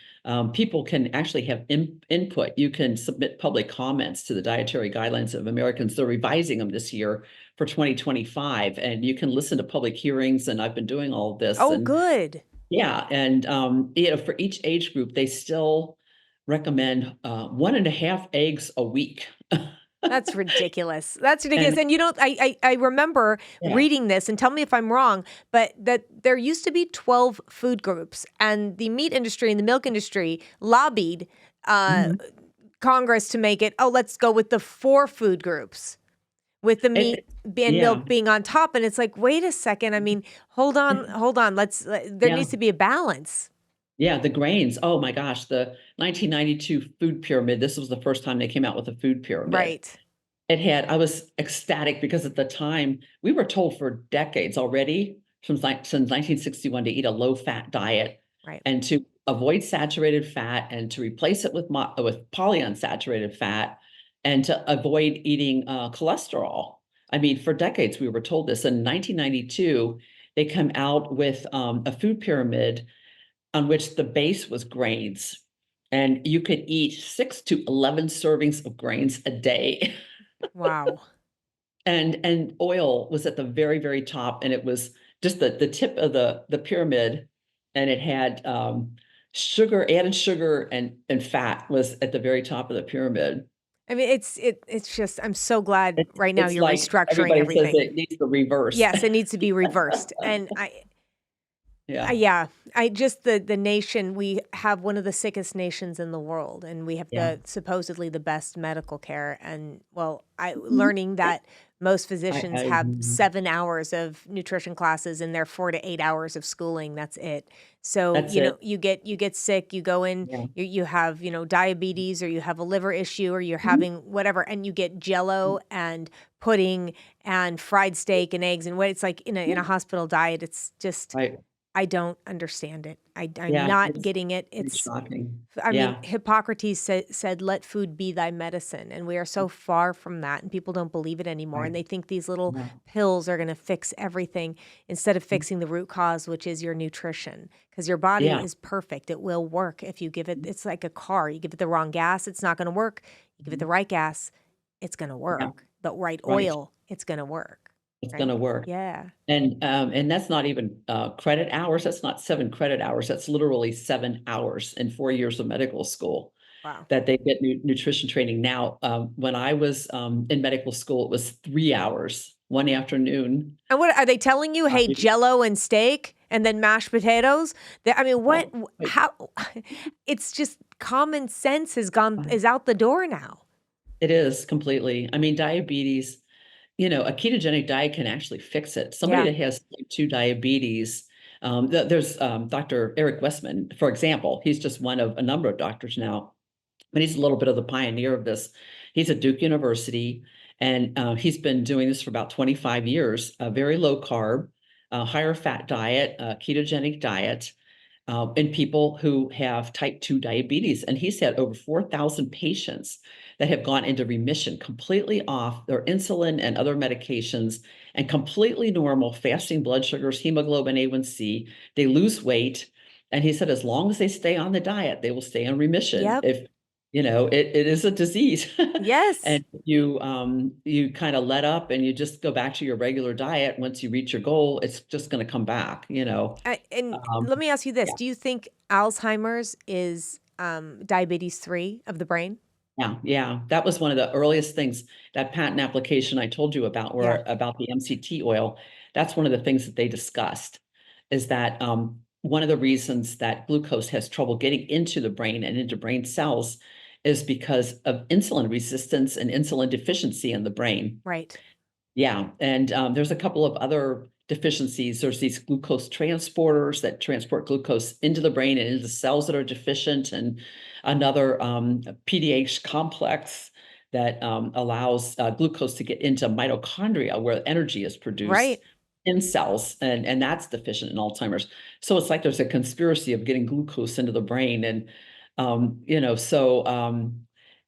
People can actually have input. You can submit public comments to the dietary guidelines of Americans. They're revising them this year for 2025, and you can listen to public hearings. And I've been doing all of this. Oh, And good. yeah, and for each age group, they still recommend 1.5 eggs a week. That's ridiculous. That's ridiculous. And And I remember yeah. reading this, and tell me if I'm wrong, but that there used to be 12 food groups, and the meat industry and the milk industry lobbied Mhm. Congress to make it, oh, let's go with the 4 food groups, with the meat It, and yeah. milk being on top. And it's like, wait a second. I mean, hold on, hold on. There Yeah. needs to be a balance. Yeah, the grains. Oh my gosh, the 1992 food pyramid. This was the first time they came out with a food pyramid. Right. I was ecstatic because at the time we were told for decades already, since 1961, to eat a low-fat diet Right. and to avoid saturated fat and to replace it with polyunsaturated fat and to avoid eating cholesterol. I mean, for decades we were told this. In 1992, they come out with a food pyramid on which the base was grains, and you could eat 6 to 11 servings of grains a day. Wow. And oil was at the very, very top, and it was just the tip of the pyramid, and it had, added sugar and fat was at the very top of the pyramid. I mean, it's just, I'm so glad right now It's you're like restructuring everybody says everything. it needs the reverse. Yes, it needs to be reversed. And Yeah, yeah, I just the nation, we have one of the sickest nations in the world, and we have yeah. the supposedly the best medical care. And well, Mhm. learning that most physicians I have 7 hours of nutrition classes and their 4 to 8 hours of schooling. That's it. So, that's it. you get sick, you go in, Yeah. you have, diabetes, or you have a liver issue, or you're Mhm. having whatever, and you get jello and pudding and fried steak and eggs, and what it's like in a hospital diet. It's just, Right. I don't understand it. I'm Yeah, not it's getting it. pretty It's, shocking. I mean, Yeah. Hippocrates said, let food be thy medicine. And we are so far from that. And people don't believe it anymore. Right. And they think these little Yeah. pills are going to fix everything instead of Mm. fixing the root cause, which is your nutrition. Because your body Yeah. is perfect. It will work if you give it, it's like a car. You give it the wrong gas, it's not going to work. You give it the right gas, it's going to Yeah. work. The right Right. oil, it's going to work. It's Right? gonna work. Yeah. And that's not even, credit hours, that's not 7 credit hours, that's literally 7 hours in 4 years of medical school Wow. that they get nutrition training. Now, when I was, in medical school, it was 3 hours, one afternoon. And what are they telling you? Hey, You Jello and steak, and then mashed potatoes. I mean, what? oh, wait, How? It's just common sense uh, is out the door now. it is completely. I mean, diabetes, a ketogenic diet can actually fix it. Somebody Yeah. that has type 2 diabetes, there's, Dr. Eric Westman, for example, he's just one of a number of doctors now, but he's a little bit of the pioneer of this. He's at Duke University, and he's been doing this for about 25 years, a very low carb, higher fat diet, ketogenic diet, in people who have type 2 diabetes. And he's had over 4,000 patients that have gone into remission, completely off their insulin and other medications, and completely normal fasting blood sugars, hemoglobin A1C. They lose weight. And he said, as long as they stay on the diet, they will stay in remission. Yep. If it is a disease. Yes. And you kind of let up and you just go back to your regular diet. Once you reach your goal, it's just going to come back. And Um, let me ask you this: yeah, do you think Alzheimer's is diabetes 3 of the brain? yeah, yeah. That was one of the earliest things, that patent application I told you about, Yeah. where about the MCT oil. That's one of the things that they discussed, is that one of the reasons that glucose has trouble getting into the brain and into brain cells is because of insulin resistance and insulin deficiency in the brain. Right. Yeah, and there's a couple of other deficiencies. There's these glucose transporters that transport glucose into the brain and into cells that are deficient, and another PDH complex that allows glucose to get into mitochondria, where energy is produced Right. in cells, and that's deficient in Alzheimer's. So it's like there's a conspiracy of getting glucose into the brain, and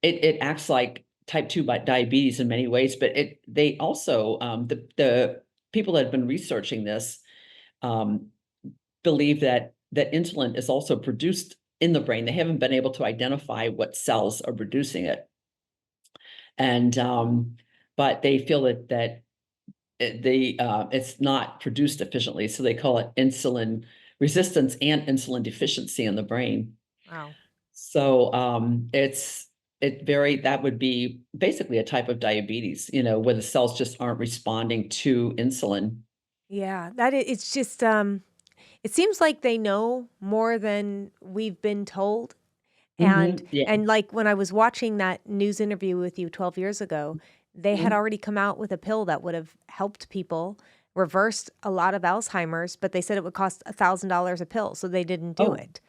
it acts like type 2 diabetes in many ways, but they also, the people that have been researching this um, believe that insulin is also produced in the brain. They haven't been able to identify what cells are producing it. And but they feel that it's not produced efficiently. So they call it insulin resistance and insulin deficiency in the brain. Wow. So that would be basically a type of diabetes, where the cells just aren't responding to insulin. Yeah, it's just it seems like they know more than we've been told. And Yeah. and like when I was watching that news interview with you 12 years ago, they had Mhm. already come out with a pill that would have helped people, reversed a lot of Alzheimer's, but they said it would cost $1,000 a pill, so they didn't do Oh, it.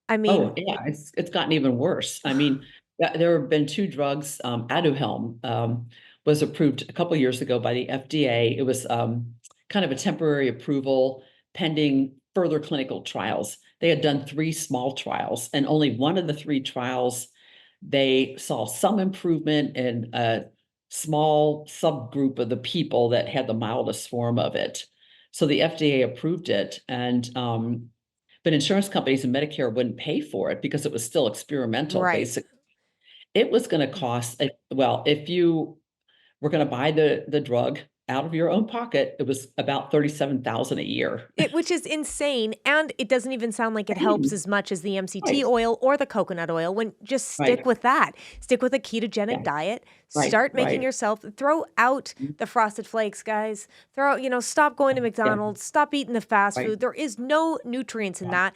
I oh, mean, yeah, it's gotten even worse. I mean, there have been two drugs. Aduhelm was approved a couple years ago by the FDA. It was kind of a temporary approval pending further clinical trials. They had done 3 small trials, and only one of the 3 trials, they saw some improvement in a small subgroup of the people that had the mildest form of it. So the FDA approved it, and but insurance companies and Medicare wouldn't pay for it because it was still experimental, right. basic. It was gonna cost, well, if you were gonna buy the drug out of your own pocket, it was about 37,000 a year. Which is insane, and it doesn't even sound like it helps Right, as much as the MCT right, oil or the coconut oil when just stick right, with that. Stick with a ketogenic yeah, diet. right, Start making right. yourself throw out Mm, the Frosted Flakes, guys. Stop going to yeah, McDonald's, stop eating the fast right, food. There is no nutrients in yeah, that.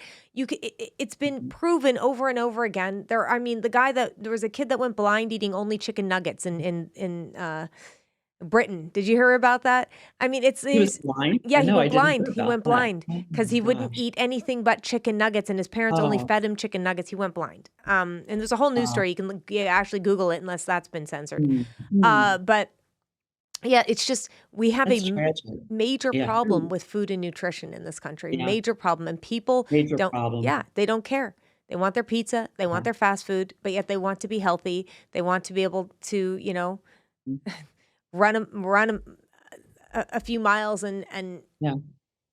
It's been mhm, proven over and over again. There was a kid that went blind eating only chicken nuggets in Britain. Did you hear about that? I mean, he was it's blind? yeah, he No, I went didn't blind. hear He about went that. blind Oh because my he wouldn't gosh. eat anything but chicken nuggets, and his parents only Oh, fed him chicken nuggets. He went blind. And there's a whole news wow. story. You can actually Google it unless that's been censored. Mm, mm, But yeah, it's just we have a that's tragic. major Yeah, problem food, with food and nutrition in this country. yeah, Major problem, and people major don't. Yeah, problem. they don't care. They want their pizza. They Yeah, want their fast food, but yet they want to be healthy. They want to be able to, mm, run a few miles and yeah,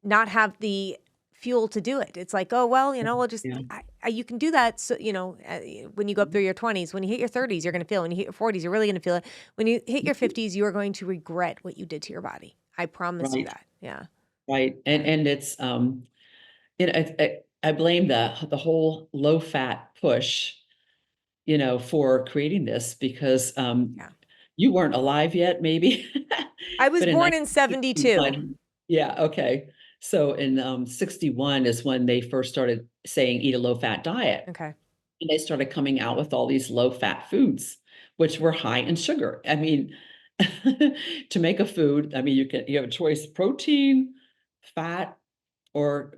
not have the fuel to do it. It's like, oh well, we'll just yeah, you can do that. So when you go up through your 20s, when you hit your 30s, you're going to feel it. When you hit your 40s, you're really going to feel it. When you hit your mhm, 50s, you are going to regret what you did to your body. I promise you right. that. Yeah. Right, Yeah. and it's, I blame the whole low fat push, for creating this because, Yeah. you weren't alive yet, maybe, I was but in born in 72. 1961, yeah, okay. So in, 61 is when they first started saying, "Eat a low-fat diet," Okay. and they started coming out with all these low-fat foods, which were high in sugar. I mean, to make a food, I mean, you have a choice: protein, fat, or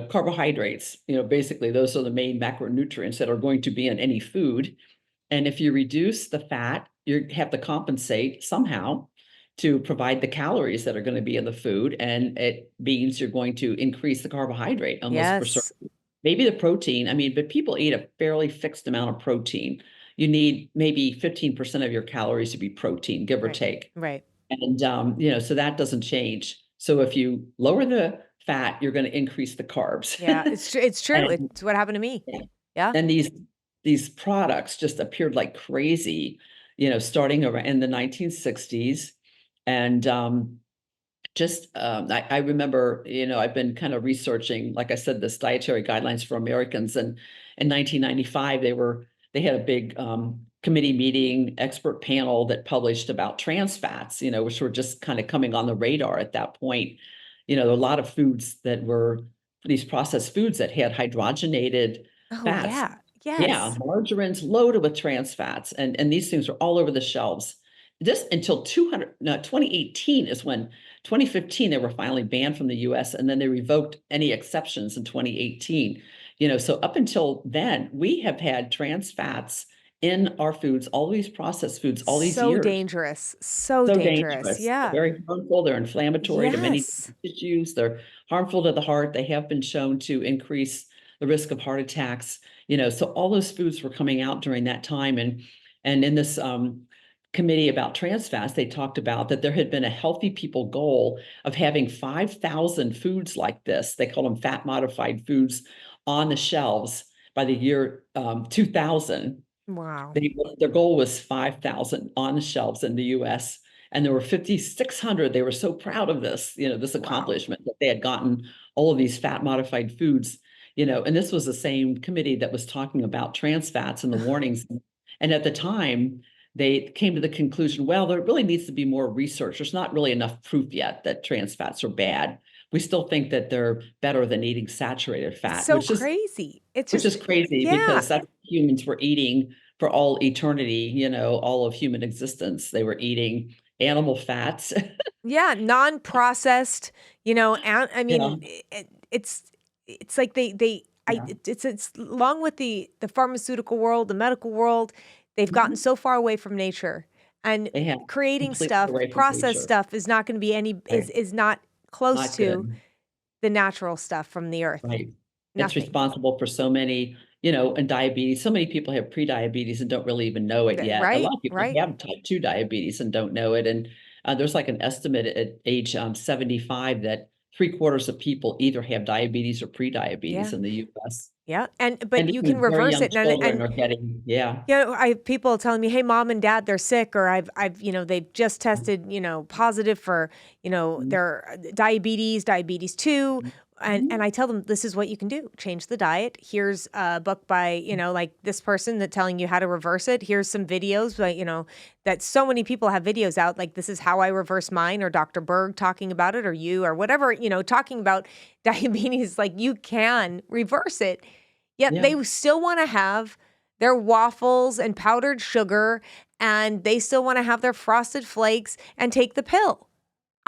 carbohydrates. Basically those are the main macronutrients that are going to be in any food, and if you reduce the fat you have to compensate somehow to provide the calories that are going to be in the food, and it means you're going to increase the carbohydrate almost for Yes. certain, maybe the protein. I mean, but people eat a fairly fixed amount of protein. You need maybe 15% of your calories to be protein, give or Right. take. Right. And, so that doesn't change. So if you lower the fat, you're gonna increase the carbs. Yeah. It's true. And It's what happened to me. yeah, Yeah. and these products just appeared like crazy, starting around in the 1960s. And, I remember, I've been kind of researching, like I said, this dietary guidelines for Americans, and in 1995, they had a big, committee meeting, expert panel that published about trans fats, which were just kind of coming on the radar at that point. There were a lot of foods that were these processed foods that had hydrogenated Oh fats. yeah. Yeah, Yes. margarine's loaded with trans fats, and these things are all over the shelves. This until 200 no, 2018 is when 2015, they were finally banned from the US, and then they revoked any exceptions in 2018. So up until then, we have had trans fats in our foods, all these processed foods, all these So years. dangerous. So So dangerous. dangerous. They're Yeah. very harmful. They're inflammatory to many Yes. tissues. They're harmful to the heart. They have been shown to increase the risk of heart attacks. So all those foods were coming out during that time, and in this committee about trans fats, they talked about that there had been a healthy people goal of having 5,000 foods like this. They call them fat modified foods on the shelves by the year 2000. Wow. Their goal was 5,000 on the shelves in the US. And there were 5,600. They were so proud of this, this accomplishment that they had gotten all of these fat modified foods, and this was the same committee that was talking about trans fats and the warnings. And at the time, they came to the conclusion, well, there really needs to be more research. There's not really enough proof yet that trans fats are bad. We still think that they're better than eating saturated fat, So crazy. It's which just is crazy yeah. because that's what humans were eating for all eternity, all of human existence. They were eating animal fats. Yeah, non-processed, and I mean, Yeah. it's like it's along with the pharmaceutical world, the medical world, they've gotten so far away from nature, and They have creating completely stuff, away from processed nature. stuff is not going to be Right. is not close Not to good. the natural stuff from the earth. Right. It's Nothing. responsible for so many, and diabetes. So many people have pre-diabetes and don't really even know it yet. A lot of people Right. have type 2 diabetes and don't know it. And there's like an estimate at age 75 that 3/4 of people either have diabetes or pre-diabetes Yeah. in the US. Yeah. But And you can even very reverse young it. children And are getting, yeah. I have people telling me, "Hey, mom and dad, they're sick," or they've just tested, positive for, their diabetes 2. And I tell them, this is what you can do. Change the diet. Here's a book by, like this person that telling you how to reverse it. Here's some videos, but, that so many people have videos out. Like, this is how I reverse mine, or Dr. Berg talking about it, or you, or whatever, talking about diabetes. Like, you can reverse it. Yet Yeah. they still want to have their waffles and powdered sugar, and they still want to have their frosted flakes and take the pill.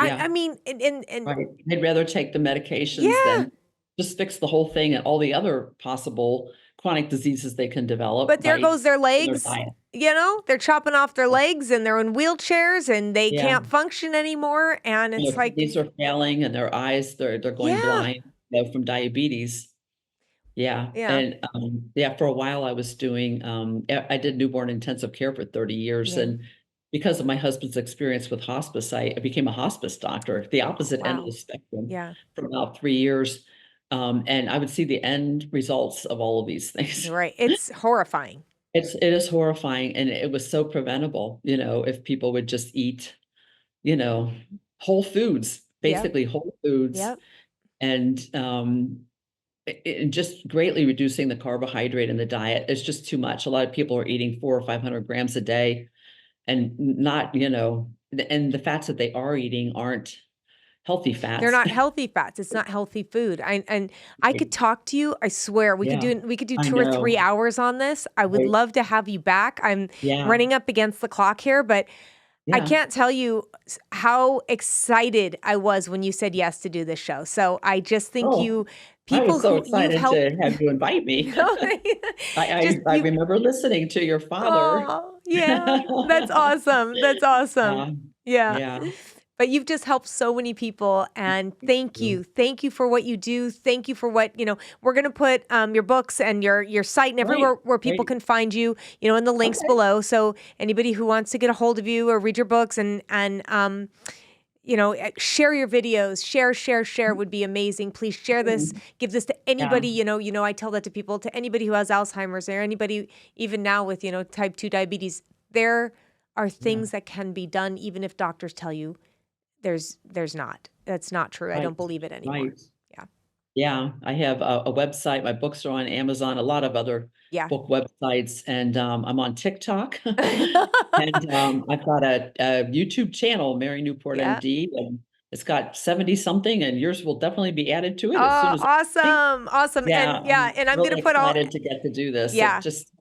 Yeah. I mean, and Right. They'd rather take the medications yeah, than just fix the whole thing and all the other possible chronic diseases they can develop but there by goes their their legs. diet. They're chopping off their legs and they're in wheelchairs and they Yeah. can't function anymore. And it's Their like, kidneys are failing and their eyes, they're going yeah, blind, from diabetes. Yeah. yeah, And for a while I was doing I did newborn intensive care for 30 years. yeah. And because of my husband's experience with hospice, I became a hospice doctor, the opposite end of Wow. the spectrum, Yeah. for about 3 years. And I would see the end results of all of these things. You're right. It's horrifying. It is horrifying, and it was so preventable, if people would just eat, you know, whole foods, Yep. basically whole foods, Yep. and just greatly reducing the carbohydrate in the diet. It's just too much. A lot of people are eating 400 or 500 grams a day, and not, and the fats that they are eating aren't healthy They're fats. not healthy fats. It's not healthy food. I could Right. talk to you. I swear we could Yeah, do I 2 or 3 know. hours on this. I would Right. love to have you back. I'm Yeah, running up against the clock here, but I yeah. can't tell you how excited I was when you said yes to do this show. So I just think Oh, I people was so who you've excited helped, to have you invite me. just I you. remember listening to your father. Oh, yeah, that's awesome. That's awesome. Yeah, Yeah. yeah. But you've just helped so many people, and thank you. you. Thank you for what you do. Thank you for what, we're going to put your books and your site and everywhere Right, where people right. can find you, in the links Okay. below. So anybody who wants to get a hold of you or read your books and share your videos, share would be amazing. Please share this, Mhm. give this to Yeah, anybody, I tell that to people, to anybody who has Alzheimer's or anybody even now with, type 2 diabetes. There are yeah. things that can be done even if doctors tell you there's not. That's not true. I don't Right, believe it anymore. right. Yeah. Yeah, I have a website. My books are on Amazon, a lot of other Yeah. book websites, and I'm on TikTok. And I've got a YouTube channel, Mary Newport Yeah. MD, and it's got 70 something, and yours will definitely be added to it as soon Oh, as awesome. Awesome. yeah, And I'm going really to put all excited to get to do this. It yeah. just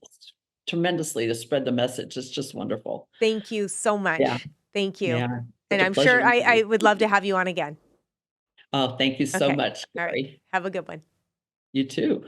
tremendously to spread the message. It's just wonderful. Thank you so Yeah, much. Thank you. yeah. And Such a I'm pleasure sure meeting I you. would love to have you on again. Oh, thank you so Okay. much, All right. Kerri. Have a good one. You too.